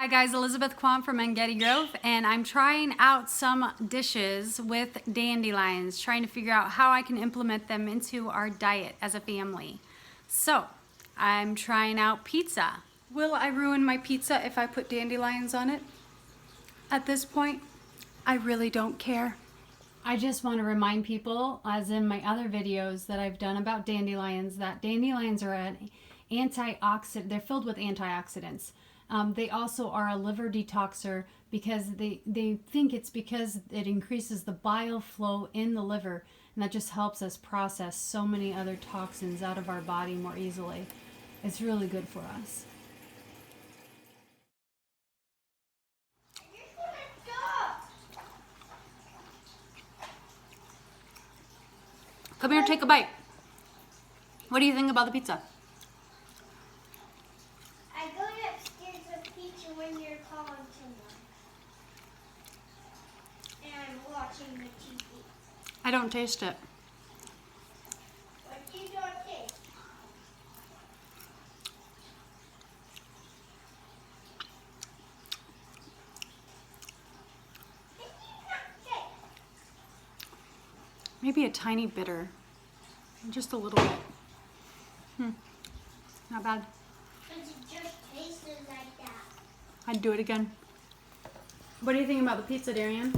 Hi guys, Elizabeth Kwan from Engedi Grove, and I'm trying out some dishes with dandelions, trying to figure out how I can implement them into our diet as a family. So, I'm trying out pizza. Will I ruin my pizza if I put dandelions on it? At this point, I really don't care. I just want to remind people, as in my other videos that I've done about dandelions, that dandelions are an antioxidant. They're filled with antioxidants. They also are a liver detoxer because they think it's because it increases the bile flow in the liver, and that just helps us process so many other toxins out of our body more easily. It's really good for us. Come here, take a bite. What do you think about the pizza? I go upstairs with pizza when you're calling someone. And I'm watching the TV. I don't taste it. What do you not taste? What do you not taste? Maybe a tiny bitter. Just a little bit. Not bad. Because it just tasted like that. I'd do it again. What do you think about the pizza, Darian?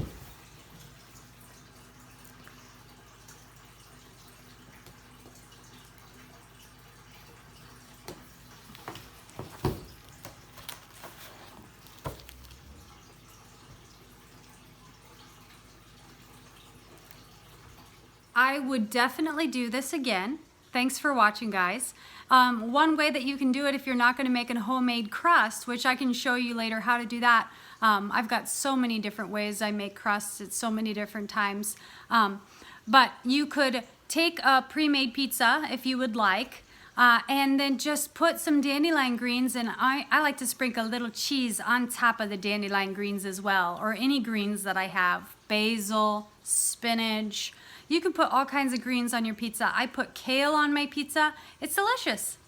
I would definitely do this again. Thanks for watching, guys. One way that you can do it if you're not going to make a homemade crust, which I can show you later how to do that. I've got so many different ways I make crusts at so many different times. But you could take a pre-made pizza if you would like, and then just put some dandelion greens, and I like to sprinkle a little cheese on top of the dandelion greens as well, or any greens that I have. Basil, spinach. You can put all kinds of greens on your pizza. I put kale on my pizza. It's delicious.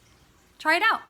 Try it out.